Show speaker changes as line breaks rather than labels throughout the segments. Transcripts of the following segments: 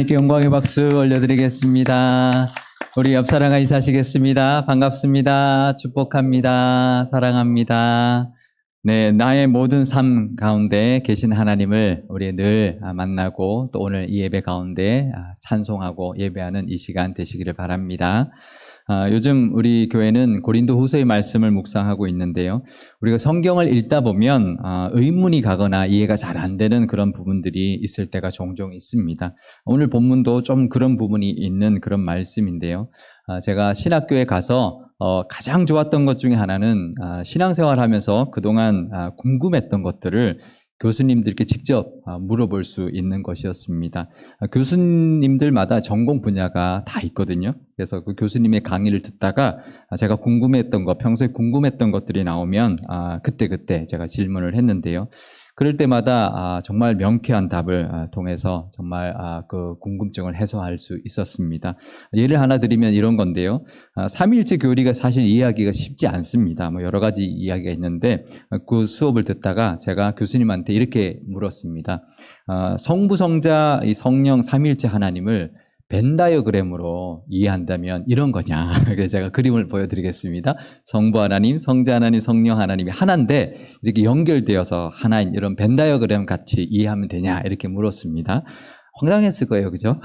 이렇게 영광의 박수 올려드리겠습니다. 우리 옆사람과 인사하시겠습니다. 반갑습니다. 축복합니다. 사랑합니다. 네, 나의 모든 삶 가운데 계신 하나님을 우리 늘 만나고 또 오늘 이 예배 가운데 찬송하고 예배하는 이 시간 되시기를 바랍니다. 요즘 우리 교회는 고린도후서의 말씀을 묵상하고 있는데요. 우리가 성경을 읽다 보면 의문이 가거나 이해가 잘 안 되는 그런 부분들이 있을 때가 종종 있습니다. 오늘 본문도 좀 그런 부분이 있는 그런 말씀인데요. 제가 신학교에 가서 가장 좋았던 것 중에 하나는 신앙생활하면서 그동안 궁금했던 것들을 교수님들께 직접 물어볼 수 있는 것이었습니다. 교수님들마다 전공 분야가 다 있거든요. 그래서 그 교수님의 강의를 듣다가 제가 궁금했던 것, 평소에 궁금했던 것들이 나오면 그때 제가 질문을 했는데요. 그럴 때마다 정말 명쾌한 답을 통해서 정말 그 궁금증을 해소할 수 있었습니다. 예를 하나 드리면 이런 건데요. 삼위일체 교리가 사실 이해하기가 쉽지 않습니다. 뭐 여러 가지 이야기가 있는데 그 수업을 듣다가 제가 교수님한테 이렇게 물었습니다. 성부, 성자, 이 성령 삼위일체 하나님을 벤 다이어그램으로 이해한다면 이런 거냐. 그래서 제가 그림을 보여드리겠습니다. 성부 하나님, 성자 하나님, 성령 하나님이 하나인데 이렇게 연결되어서 하나인 이런 벤 다이어그램 같이 이해하면 되냐 이렇게 물었습니다. 황당했을 거예요, 그죠?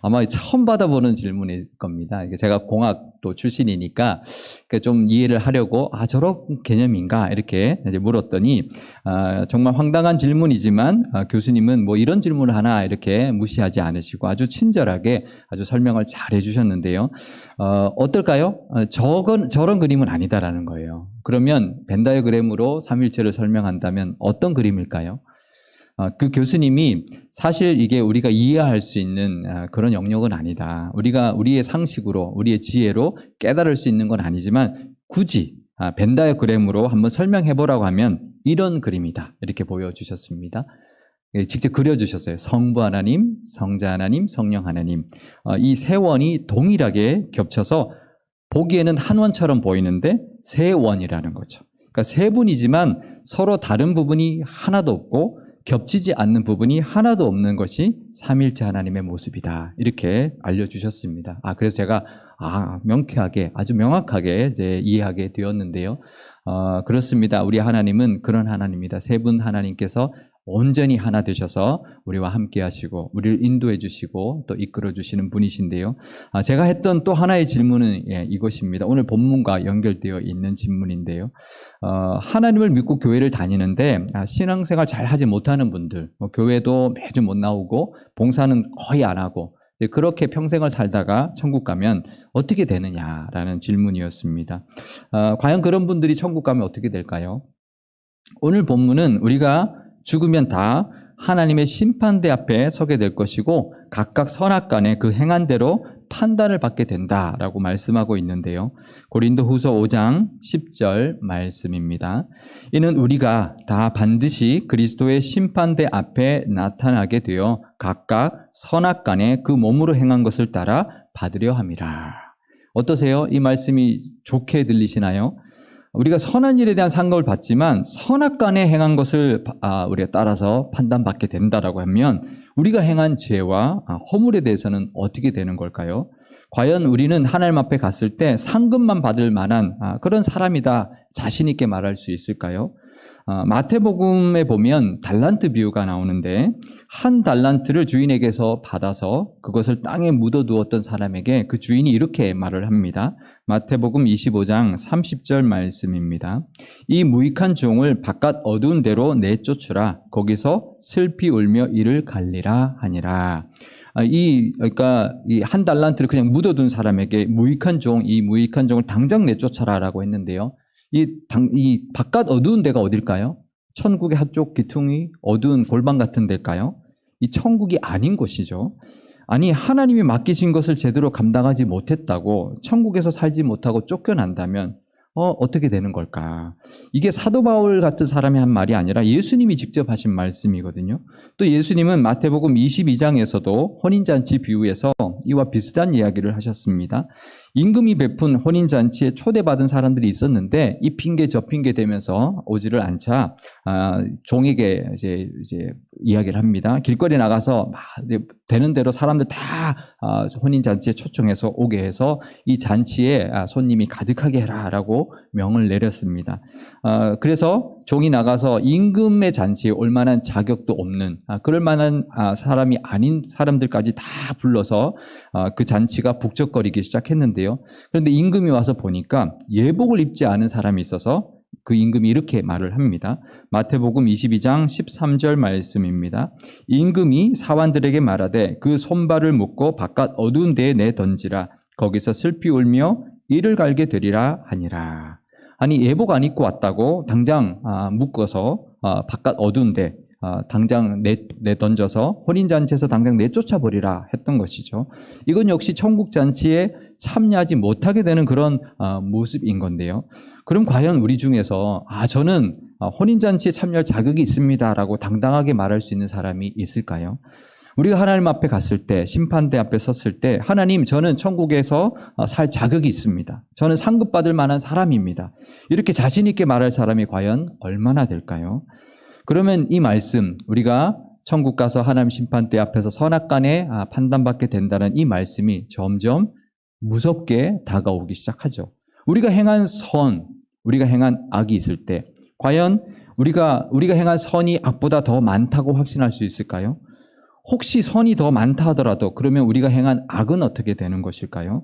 아마 처음 받아보는 질문일 겁니다. 제가 공학도 출신이니까 좀 이해를 하려고 저런 개념인가 이렇게 이제 물었더니 정말 황당한 질문이지만 교수님은 뭐 이런 질문을 하나 이렇게 무시하지 않으시고 아주 친절하게 아주 설명을 잘 해주셨는데요. 어떨까요? 저런 그림은 아니다라는 거예요. 그러면 벤 다이어그램으로 삼일체를 설명한다면 어떤 그림일까요? 그 교수님이 사실 이게 우리가 이해할 수 있는 그런 영역은 아니다. 우리가 우리의 상식으로, 우리의 지혜로 깨달을 수 있는 건 아니지만 굳이 벤 다이어그램으로 한번 설명해 보라고 하면 이런 그림이다. 이렇게 보여주셨습니다. 직접 그려주셨어요. 성부 하나님, 성자 하나님, 성령 하나님. 이 세 원이 동일하게 겹쳐서 보기에는 한 원처럼 보이는데 세 원이라는 거죠. 그러니까 세 분이지만 서로 다른 부분이 하나도 없고 겹치지 않는 부분이 하나도 없는 것이 삼일체 하나님의 모습이다. 이렇게 알려주셨습니다. 그래서 제가 명쾌하게 아주 명확하게 이제 이해하게 되었는데요. 그렇습니다. 우리 하나님은 그런 하나님입니다. 세 분 하나님께서 온전히 하나 되셔서 우리와 함께 하시고 우리를 인도해 주시고 또 이끌어 주시는 분이신데요. 제가 했던 또 하나의 질문은 이것입니다. 오늘 본문과 연결되어 있는 질문인데요. 하나님을 믿고 교회를 다니는데 신앙생활 잘 하지 못하는 분들, 교회도 매주 못 나오고 봉사는 거의 안 하고 그렇게 평생을 살다가 천국 가면 어떻게 되느냐라는 질문이었습니다. 과연 그런 분들이 천국 가면 어떻게 될까요? 오늘 본문은 우리가 죽으면 다 하나님의 심판대 앞에 서게 될 것이고 각각 선악간에 그 행한 대로 판단을 받게 된다라고 말씀하고 있는데요. 고린도후서 5장 10절 말씀입니다. 이는 우리가 다 반드시 그리스도의 심판대 앞에 나타나게 되어 각각 선악간에 그 몸으로 행한 것을 따라 받으려 함이라. 어떠세요? 이 말씀이 좋게 들리시나요? 우리가 선한 일에 대한 상급을 받지만 선악간에 행한 것을 우리가 따라서 판단받게 된다라고 하면 우리가 행한 죄와 허물에 대해서는 어떻게 되는 걸까요? 과연 우리는 하나님 앞에 갔을 때 상급만 받을 만한 그런 사람이다 자신 있게 말할 수 있을까요? 마태복음에 보면 달란트 비유가 나오는데 한 달란트를 주인에게서 받아서 그것을 땅에 묻어두었던 사람에게 그 주인이 이렇게 말을 합니다. 마태복음 25장 30절 말씀입니다. 이 무익한 종을 바깥 어두운 데로 내쫓으라. 거기서 슬피 울며 이를 갈리라 하니라. 그러니까 이 한 달란트를 그냥 묻어둔 사람에게 이 무익한 종을 당장 내쫓아라라고 했는데요. 이 바깥 어두운 데가 어딜까요? 천국의 한쪽 귀퉁이 어두운 골방 같은 데일까요? 이 천국이 아닌 곳이죠. 아니 하나님이 맡기신 것을 제대로 감당하지 못했다고 천국에서 살지 못하고 쫓겨난다면 어떻게 되는 걸까? 이게 사도 바울 같은 사람이 한 말이 아니라 예수님이 직접 하신 말씀이거든요. 또 예수님은 마태복음 22장에서도 혼인잔치 비유에서 이와 비슷한 이야기를 하셨습니다. 임금이 베푼 혼인잔치에 초대받은 사람들이 있었는데 이 핑계 저 핑계 대면서 오지를 않자 종에게 이제 이야기를 합니다. 길거리 나가서 막 되는 대로 사람들 다 혼인잔치에 초청해서 오게 해서 이 잔치에 손님이 가득하게 해라라고 명을 내렸습니다. 그래서 종이 나가서 임금의 잔치에 올 만한 자격도 없는 그럴 만한 사람이 아닌 사람들까지 다 불러서 그 잔치가 북적거리기 시작했는데요. 그런데 임금이 와서 보니까 예복을 입지 않은 사람이 있어서 그 임금이 이렇게 말을 합니다. 마태복음 22장 13절 말씀입니다. 임금이 사환들에게 말하되 그 손발을 묶고 바깥 어두운 데에 내던지라. 거기서 슬피 울며 이를 갈게 되리라 하니라. 아니 예복 안 입고 왔다고 당장 묶어서 바깥 어두운 데 당장 내던져서 혼인잔치에서 당장 내쫓아버리라 했던 것이죠. 이건 역시 천국잔치에 참여하지 못하게 되는 그런 모습인 건데요. 그럼 과연 우리 중에서 저는 혼인잔치에 참여할 자격이 있습니다라고 당당하게 말할 수 있는 사람이 있을까요? 우리가 하나님 앞에 갔을 때, 심판대 앞에 섰을 때 하나님, 저는 천국에서 살 자격이 있습니다. 저는 상급받을 만한 사람입니다. 이렇게 자신 있게 말할 사람이 과연 얼마나 될까요? 그러면 이 말씀, 우리가 천국 가서 하나님 심판대 앞에서 선악간에 판단받게 된다는 이 말씀이 점점 무섭게 다가오기 시작하죠. 우리가 행한 선, 우리가 행한 악이 있을 때 과연 우리가 행한 선이 악보다 더 많다고 확신할 수 있을까요? 혹시 선이 더 많다 하더라도 그러면 우리가 행한 악은 어떻게 되는 것일까요?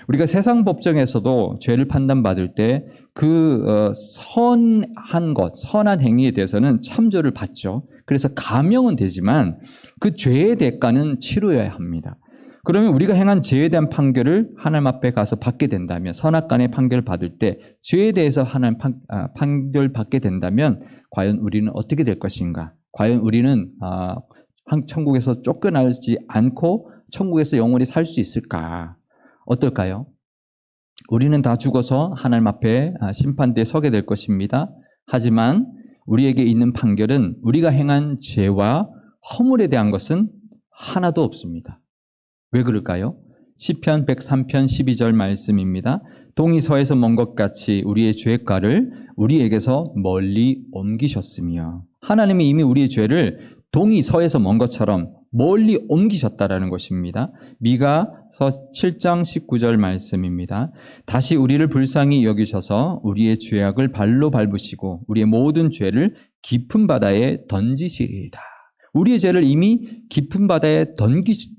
우리가 세상 법정에서도 죄를 판단받을 때 그 선한 것, 선한 행위에 대해서는 참조를 받죠. 그래서 감형은 되지만 그 죄의 대가는 치러야 합니다. 그러면 우리가 행한 죄에 대한 판결을 하나님 앞에 가서 받게 된다면, 선악간의 판결을 받을 때 죄에 대해서 하나님 판결을 받게 된다면 과연 우리는 어떻게 될 것인가? 과연 우리는 천국에서 쫓겨나지 않고 천국에서 영원히 살 수 있을까? 어떨까요? 우리는 다 죽어서 하나님 앞에 심판대에 서게 될 것입니다. 하지만 우리에게 있는 판결은 우리가 행한 죄와 허물에 대한 것은 하나도 없습니다. 왜 그럴까요? 시편 103편 12절 말씀입니다. 동이 서에서 먼 것 같이 우리의 죄가를 우리에게서 멀리 옮기셨으며, 하나님이 이미 우리의 죄를 동이 서에서 먼 것처럼 멀리 옮기셨다라는 것입니다. 미가서 7장 19절 말씀입니다. 다시 우리를 불쌍히 여기셔서 우리의 죄악을 발로 밟으시고 우리의 모든 죄를 깊은 바다에 던지시리이다. 우리의 죄를 이미 깊은 바다에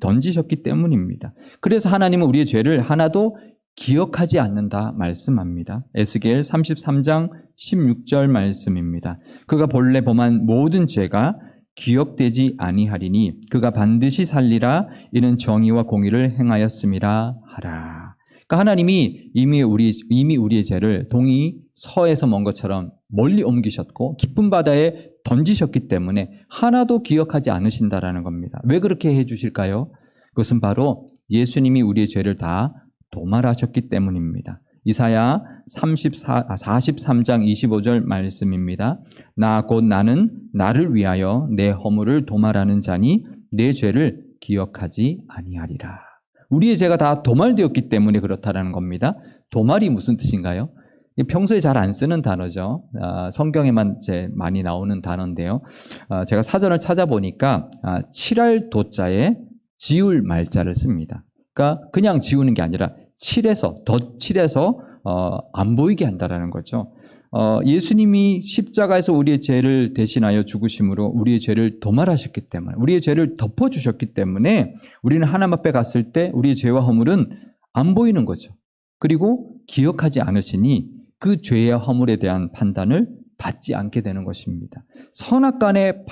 던지셨기 때문입니다. 그래서 하나님은 우리의 죄를 하나도 기억하지 않는다 말씀합니다. 에스겔 33장 16절 말씀입니다. 그가 본래 범한 모든 죄가 기억되지 아니하리니 그가 반드시 살리라. 이는 정의와 공의를 행하였음이라 하라. 그러니까 하나님이 이미 우리의 죄를 동이 서에서 먼 것처럼 멀리 옮기셨고 깊은 바다에 던지셨기 때문에 하나도 기억하지 않으신다라는 겁니다. 왜 그렇게 해주실까요? 그것은 바로 예수님이 우리의 죄를 다 도말하셨기 때문입니다. 이사야 43장 25절 말씀입니다. 나 곧 나는 나를 위하여 내 허물을 도말하는 자니 내 죄를 기억하지 아니하리라. 우리의 죄가 다 도말되었기 때문에 그렇다는 겁니다. 도말이 무슨 뜻인가요? 평소에 잘 안 쓰는 단어죠. 성경에만 많이 나오는 단어인데요. 제가 사전을 찾아보니까 칠할 도자에 지울 말자를 씁니다. 그러니까 그냥 지우는 게 아니라 덧칠해서 안 보이게 한다라는 거죠. 예수님이 십자가에서 우리의 죄를 대신하여 죽으심으로 우리의 죄를 도말하셨기 때문에, 우리의 죄를 덮어주셨기 때문에 우리는 하나님 앞에 갔을 때 우리의 죄와 허물은 안 보이는 거죠. 그리고 기억하지 않으시니 그 죄와 허물에 대한 판단을 받지 않게 되는 것입니다. 선악간의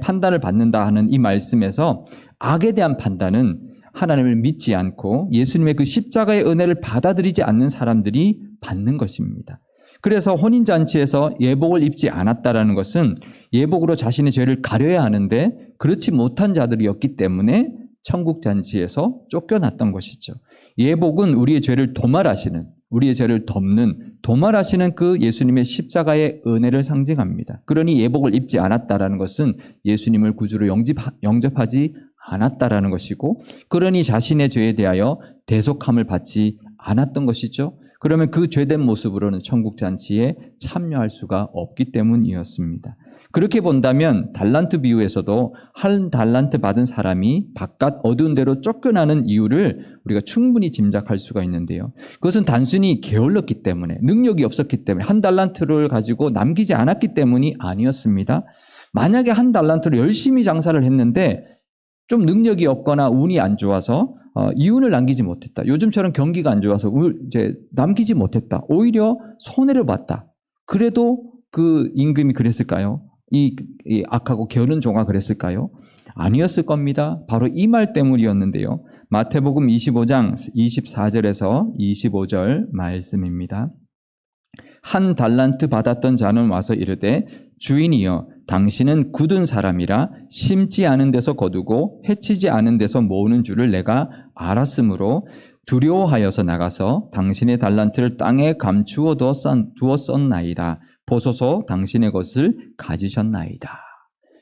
판단을 받는다 하는 이 말씀에서 악에 대한 판단은 하나님을 믿지 않고 예수님의 그 십자가의 은혜를 받아들이지 않는 사람들이 받는 것입니다. 그래서 혼인잔치에서 예복을 입지 않았다라는 것은 예복으로 자신의 죄를 가려야 하는데 그렇지 못한 자들이었기 때문에 천국잔치에서 쫓겨났던 것이죠. 예복은 우리의 죄를 도말하시는, 우리의 죄를 덮는 도말하시는 그 예수님의 십자가의 은혜를 상징합니다. 그러니 예복을 입지 않았다라는 것은 예수님을 구주로 영접하지 않았다라는 것이고, 그러니 자신의 죄에 대하여 대속함을 받지 않았던 것이죠. 그러면 그 죄된 모습으로는 천국 잔치에 참여할 수가 없기 때문이었습니다. 그렇게 본다면 달란트 비유에서도 한 달란트 받은 사람이 바깥 어두운 데로 쫓겨나는 이유를 우리가 충분히 짐작할 수가 있는데요. 그것은 단순히 게을렀기 때문에, 능력이 없었기 때문에, 한 달란트를 가지고 남기지 않았기 때문이 아니었습니다. 만약에 한 달란트를 열심히 장사를 했는데 좀 능력이 없거나 운이 안 좋아서 이윤을 남기지 못했다. 요즘처럼 경기가 안 좋아서 이제 남기지 못했다. 오히려 손해를 봤다. 그래도 그 임금이 그랬을까요? 이 악하고 게으른 종아 그랬을까요? 아니었을 겁니다. 바로 이 말 때문이었는데요. 마태복음 25장 24절에서 25절 말씀입니다. 한 달란트 받았던 자는 와서 이르되 주인이여 당신은 굳은 사람이라 심지 않은 데서 거두고 해치지 않은 데서 모으는 줄을 내가 알았으므로 두려워하여서 나가서 당신의 달란트를 땅에 감추어 두었었나이다. 보소서 당신의 것을 가지셨나이다.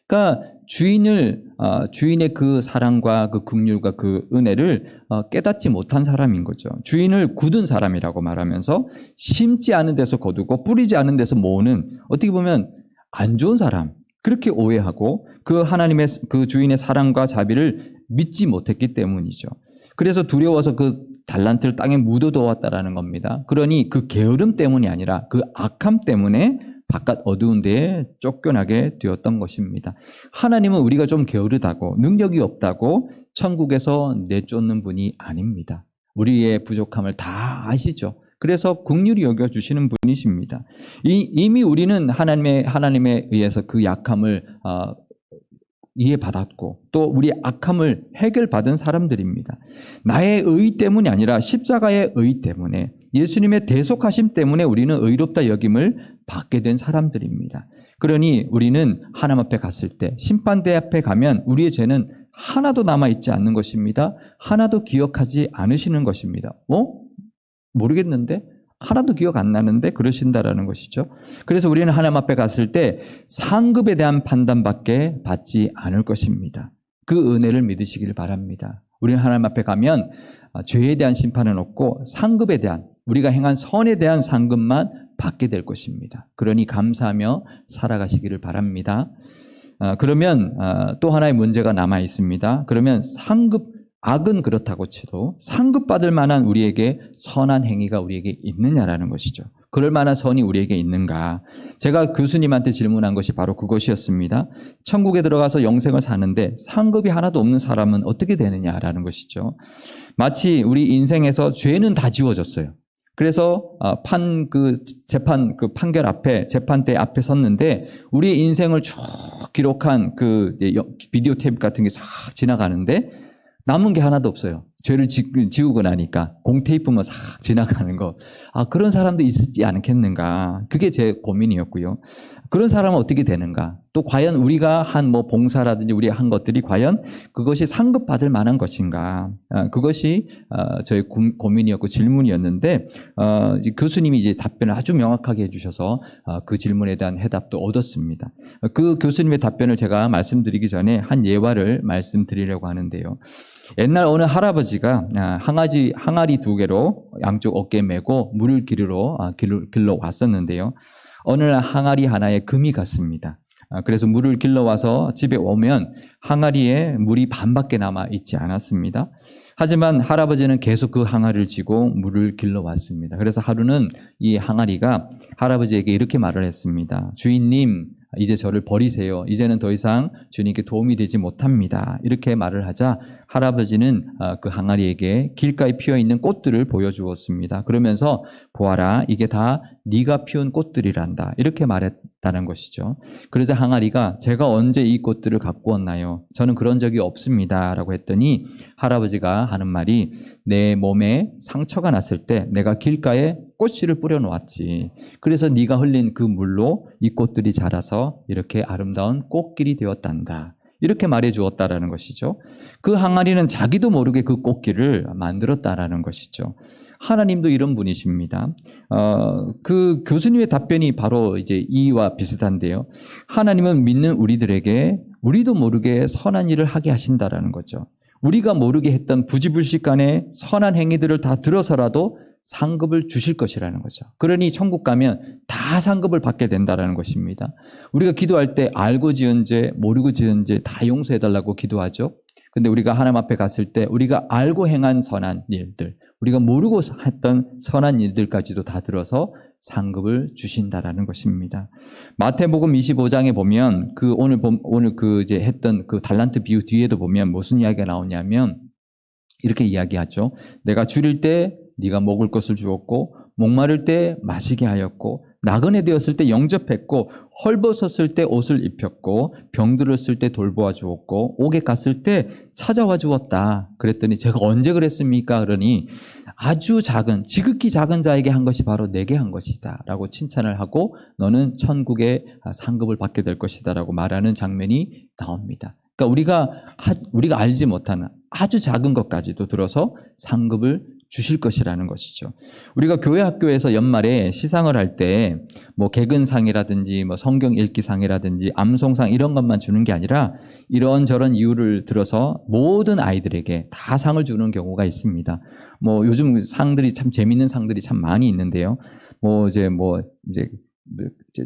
그러니까 주인의 그 사랑과 그 긍휼과 그 은혜를 깨닫지 못한 사람인 거죠. 주인을 굳은 사람이라고 말하면서 심지 않은 데서 거두고 뿌리지 않은 데서 모으는, 어떻게 보면 안 좋은 사람, 그렇게 오해하고 그 하나님의 그 주인의 사랑과 자비를 믿지 못했기 때문이죠. 그래서 두려워서 그 달란트를 땅에 묻어두었다라는 겁니다. 그러니 그 게으름 때문이 아니라 그 악함 때문에 바깥 어두운 데에 쫓겨나게 되었던 것입니다. 하나님은 우리가 좀 게으르다고 능력이 없다고 천국에서 내쫓는 분이 아닙니다. 우리의 부족함을 다 아시죠. 그래서 긍휼히 여겨주시는 분이십니다. 이미 우리는 하나님에 의해서 그 약함을 이해받았고 또 우리 악함을 해결받은 사람들입니다. 나의 의 때문이 아니라 십자가의 의 때문에, 예수님의 대속하심 때문에 우리는 의롭다 여김을 받게 된 사람들입니다. 그러니 우리는 하나님 앞에 갔을 때, 심판대 앞에 가면 우리의 죄는 하나도 남아있지 않는 것입니다. 하나도 기억하지 않으시는 것입니다. 모르겠는데? 하나도 기억 안 나는데? 그러신다라는 것이죠. 그래서 우리는 하나님 앞에 갔을 때 상급에 대한 판단밖에 받지 않을 것입니다. 그 은혜를 믿으시길 바랍니다. 우리는 하나님 앞에 가면 죄에 대한 심판은 없고 상급에 대한, 우리가 행한 선에 대한 상급만 받게 될 것입니다. 그러니 감사하며 살아가시기를 바랍니다. 그러면 또 하나의 문제가 남아 있습니다. 그러면 악은 그렇다고 치도 상급받을 만한 우리에게 선한 행위가 우리에게 있느냐라는 것이죠. 그럴 만한 선이 우리에게 있는가? 제가 교수님한테 질문한 것이 바로 그것이었습니다. 천국에 들어가서 영생을 사는데 상급이 하나도 없는 사람은 어떻게 되느냐라는 것이죠. 마치 우리 인생에서 죄는 다 지워졌어요. 그래서 재판 판결 앞에, 재판대 앞에 섰는데 우리의 인생을 쭉 기록한 그 비디오 테이프 같은 게 싹 지나가는데 남은 게 하나도 없어요. 죄를 지우고 나니까 공테이프만 싹 지나가는 거. 그런 사람도 있지 않겠는가. 그게 제 고민이었고요. 그런 사람은 어떻게 되는가. 또 과연 우리가 한 봉사라든지 우리 한 것들이 과연 그것이 상급받을 만한 것인가. 그것이 저의 고민이었고 질문이었는데 교수님이 이제 답변을 아주 명확하게 해주셔서 그 질문에 대한 해답도 얻었습니다. 그 교수님의 답변을 제가 말씀드리기 전에 한 예화를 말씀드리려고 하는데요. 옛날 어느 할아버지가 항아리 2개로 양쪽 어깨에 메고 물을 길러 왔었는데요. 어느 날 항아리 하나에 금이 갔습니다. 그래서 물을 길러와서 집에 오면 항아리에 물이 반밖에 남아 있지 않았습니다. 하지만 할아버지는 계속 그 항아리를 쥐고 물을 길러왔습니다. 그래서 하루는 이 항아리가 할아버지에게 이렇게 말을 했습니다. 주인님, 이제 저를 버리세요. 이제는 더 이상 주님께 도움이 되지 못합니다. 이렇게 말을 하자 할아버지는 그 항아리에게 길가에 피어있는 꽃들을 보여주었습니다. 그러면서 보아라, 이게 다 네가 피운 꽃들이란다. 이렇게 말했다는 것이죠. 그래서 항아리가 제가 언제 이 꽃들을 갖고 왔나요? 저는 그런 적이 없습니다. 라고 했더니 할아버지가 하는 말이 내 몸에 상처가 났을 때 내가 길가에 꽃씨를 뿌려놓았지. 그래서 네가 흘린 그 물로 이 꽃들이 자라서 이렇게 아름다운 꽃길이 되었단다. 이렇게 말해 주었다라는 것이죠. 그 항아리는 자기도 모르게 그 꽃길을 만들었다라는 것이죠. 하나님도 이런 분이십니다. 그 교수님의 답변이 바로 이제 이와 비슷한데요. 하나님은 믿는 우리들에게 우리도 모르게 선한 일을 하게 하신다라는 거죠. 우리가 모르게 했던 부지불식간의 선한 행위들을 다 들어서라도 상급을 주실 것이라는 거죠. 그러니 천국 가면 다 상급을 받게 된다라는 것입니다. 우리가 기도할 때 알고 지은 죄, 모르고 지은 죄 다 용서해달라고 기도하죠. 근데 우리가 하나님 앞에 갔을 때 우리가 알고 행한 선한 일들, 우리가 모르고 했던 선한 일들까지도 다 들어서 상급을 주신다라는 것입니다. 마태복음 25장에 보면 오늘 이제 했던 그 달란트 비유 뒤에도 보면 무슨 이야기가 나오냐면 이렇게 이야기하죠. 내가 줄일 때 네가 먹을 것을 주었고 목마를 때 마시게 하였고 나그네 되었을 때 영접했고 헐벗었을 때 옷을 입혔고 병들었을 때 돌보아 주었고 옥에 갔을 때 찾아와 주었다. 그랬더니 제가 언제 그랬습니까? 그러니 아주 작은 지극히 작은 자에게 한 것이 바로 내게 한 것이다 라고 칭찬을 하고 너는 천국의 상급을 받게 될 것이다 라고 말하는 장면이 나옵니다. 그러니까 우리가 알지 못하는 아주 작은 것까지도 들어서 상급을 주실 것이라는 것이죠. 우리가 교회 학교에서 연말에 시상을 할 때 뭐 개근상이라든지 뭐 성경 읽기상이라든지 암송상 이런 것만 주는 게 아니라 이런저런 이유를 들어서 모든 아이들에게 다 상을 주는 경우가 있습니다. 뭐 요즘 상들이 참 재밌는 상들이 참 많이 있는데요.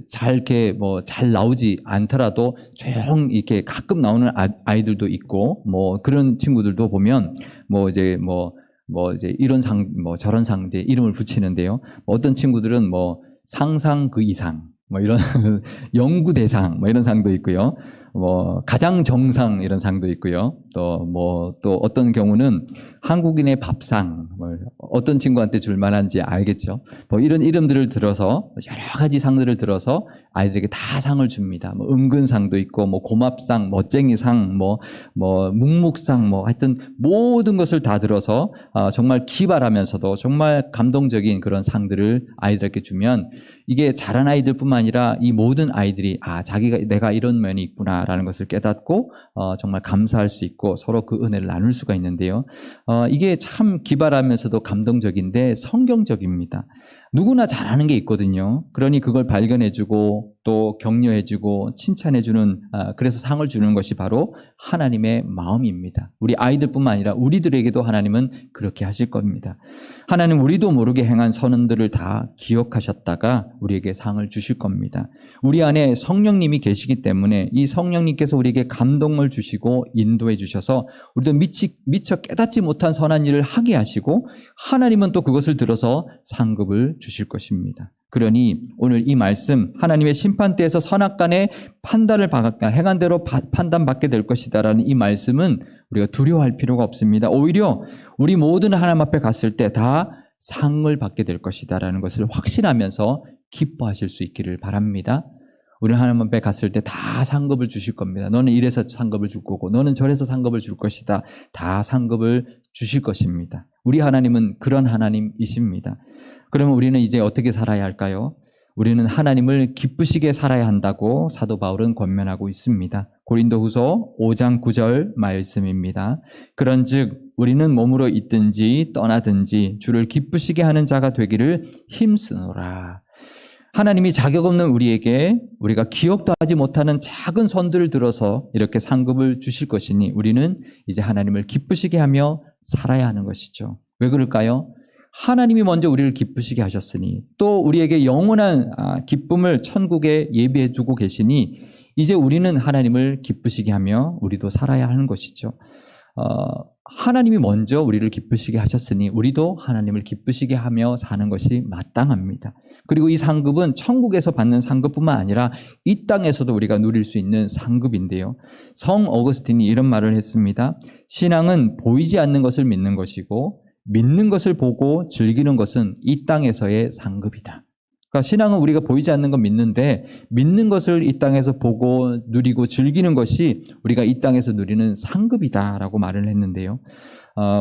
잘 나오지 않더라도 조용 이렇게 가끔 나오는 아이들도 있고 뭐 그런 친구들도 보면 이제 이런 상, 저런 상, 이제 이름을 붙이는데요. 어떤 친구들은 상상 그 이상, 이런 연구대상, 이런 상도 있고요. 가장 정상 이런 상도 있고요. 또 어떤 경우는 한국인의 밥상, 어떤 친구한테 줄 만한지 알겠죠. 이런 이름들을 들어서 여러 가지 상들을 들어서 아이들에게 다 상을 줍니다. 은근상도 있고, 고맙상, 멋쟁이상, 묵묵상, 하여튼 모든 것을 다 들어서 정말 기발하면서도 정말 감동적인 그런 상들을 아이들에게 주면 이게 잘한 아이들뿐만 아니라 이 모든 아이들이 내가 이런 면이 있구나라는 것을 깨닫고 정말 감사할 수 있고 서로 그 은혜를 나눌 수가 있는데요. 이게 참 기발하면서도 감동적인데 성경적입니다. 누구나 잘하는 게 있거든요. 그러니 그걸 발견해주고 또 격려해주고 칭찬해주는 그래서 상을 주는 것이 바로 하나님의 마음입니다. 우리 아이들뿐만 아니라 우리들에게도 하나님은 그렇게 하실 겁니다. 하나님 우리도 모르게 행한 선언들을 다 기억하셨다가 우리에게 상을 주실 겁니다. 우리 안에 성령님이 계시기 때문에 이 성령님께서 우리에게 감동을 주시고 인도해 주셔서 우리도 미처 깨닫지 못한 선한 일을 하게 하시고 하나님은 또 그것을 들어서 상급을 주실 것입니다. 그러니 오늘 이 말씀 하나님의 심판대에서 선악간의 판단을 행한 대로 판단받게 될 것이다라는 이 말씀은 우리가 두려워할 필요가 없습니다. 오히려 우리 모든 하나님 앞에 갔을 때 다 상을 받게 될 것이다라는 것을 확신하면서 기뻐하실 수 있기를 바랍니다. 우리 하나님 앞에 갔을 때 다 상급을 주실 겁니다. 너는 이래서 상급을 줄 거고 너는 저래서 상급을 줄 것이다. 다 상급을 주실 것입니다. 우리 하나님은 그런 하나님이십니다. 그러면 우리는 이제 어떻게 살아야 할까요? 우리는 하나님을 기쁘시게 살아야 한다고 사도 바울은 권면하고 있습니다. 고린도후서 5장 9절 말씀입니다. 그런즉 우리는 몸으로 있든지 떠나든지 주를 기쁘시게 하는 자가 되기를 힘쓰노라. 하나님이 자격 없는 우리에게 우리가 기억도 하지 못하는 작은 선들을 들어서 이렇게 상급을 주실 것이니 우리는 이제 하나님을 기쁘시게 하며 살아야 하는 것이죠. 왜 그럴까요? 하나님이 먼저 우리를 기쁘시게 하셨으니 또 우리에게 영원한 기쁨을 천국에 예비해 두고 계시니 이제 우리는 하나님을 기쁘시게 하며 우리도 살아야 하는 것이죠. 하나님이 먼저 우리를 기쁘시게 하셨으니 우리도 하나님을 기쁘시게 하며 사는 것이 마땅합니다. 그리고 이 상급은 천국에서 받는 상급뿐만 아니라 이 땅에서도 우리가 누릴 수 있는 상급인데요. 성 어거스틴이 이런 말을 했습니다. 신앙은 보이지 않는 것을 믿는 것이고 믿는 것을 보고 즐기는 것은 이 땅에서의 상급이다. 그러니까 신앙은 우리가 보이지 않는 건 믿는데 믿는 것을 이 땅에서 보고 누리고 즐기는 것이 우리가 이 땅에서 누리는 상급이다라고 말을 했는데요.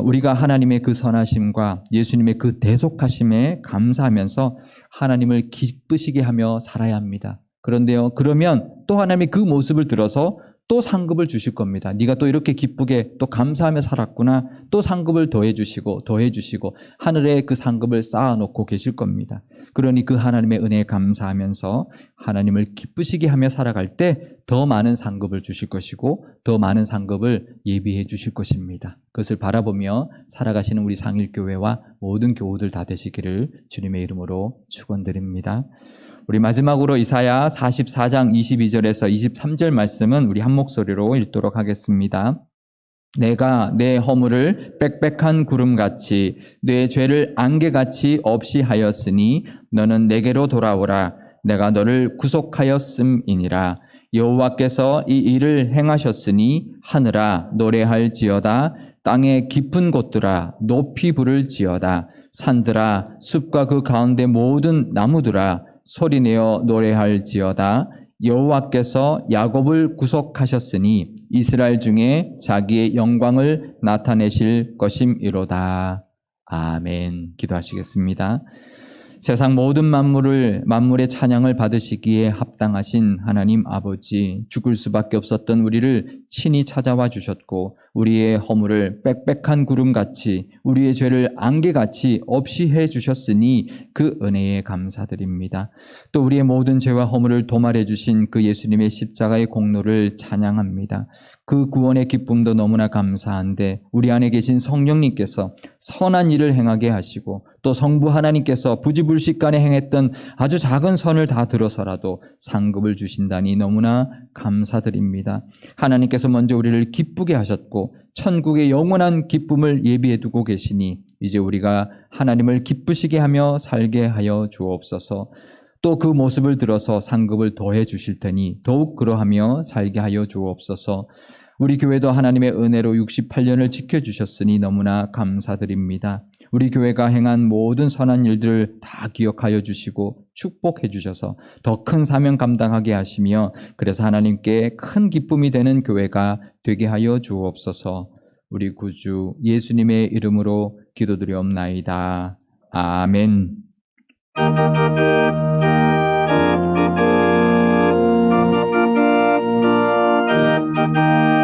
우리가 하나님의 그 선하심과 예수님의 그 대속하심에 감사하면서 하나님을 기쁘시게 하며 살아야 합니다. 그런데요, 그러면 또 하나님의 그 모습을 들어서 또 상급을 주실 겁니다. 네가 또 이렇게 기쁘게 또 감사하며 살았구나. 또 상급을 더해 주시고 하늘에 그 상급을 쌓아놓고 계실 겁니다. 그러니 그 하나님의 은혜에 감사하면서 하나님을 기쁘시게 하며 살아갈 때 더 많은 상급을 주실 것이고 더 많은 상급을 예비해 주실 것입니다. 그것을 바라보며 살아가시는 우리 상일교회와 모든 교우들 다 되시기를 주님의 이름으로 축원드립니다. 우리 마지막으로 이사야 44장 22절에서 23절 말씀은 우리 한 목소리로 읽도록 하겠습니다. 내가 내 허물을 빽빽한 구름같이 내 죄를 안개같이 없이 하였으니 너는 내게로 돌아오라. 내가 너를 구속하였음이니라. 여호와께서 이 일을 행하셨으니 하늘아 노래할지어다. 땅의 깊은 곳들아 높이 부를지어다. 산들아 숲과 그 가운데 모든 나무들아 소리내어 노래할지어다. 여호와께서 야곱을 구속하셨으니 이스라엘 중에 자기의 영광을 나타내실 것임이로다. 아멘. 기도하시겠습니다. 세상 모든 만물의 찬양을 받으시기에 합당하신 하나님 아버지, 죽을 수밖에 없었던 우리를 친히 찾아와 주셨고 우리의 허물을 빽빽한 구름같이 우리의 죄를 안개같이 없이 해 주셨으니 그 은혜에 감사드립니다. 또 우리의 모든 죄와 허물을 도말해 주신 그 예수님의 십자가의 공로를 찬양합니다. 그 구원의 기쁨도 너무나 감사한데 우리 안에 계신 성령님께서 선한 일을 행하게 하시고 또 성부 하나님께서 부지불식간에 행했던 아주 작은 선을 다 들어서라도 상급을 주신다니 너무나 감사드립니다. 하나님께서 먼저 우리를 기쁘게 하셨고 천국의 영원한 기쁨을 예비해 두고 계시니 이제 우리가 하나님을 기쁘시게 하며 살게 하여 주옵소서. 또 그 모습을 들어서 상급을 더해 주실 테니 더욱 그러하며 살게 하여 주옵소서. 우리 교회도 하나님의 은혜로 68년을 지켜주셨으니 너무나 감사드립니다. 우리 교회가 행한 모든 선한 일들을 다 기억하여 주시고 축복해 주셔서 더 큰 사명 감당하게 하시며 그래서 하나님께 큰 기쁨이 되는 교회가 되게 하여 주옵소서. 우리 구주 예수님의 이름으로 기도드리옵나이다. 아멘.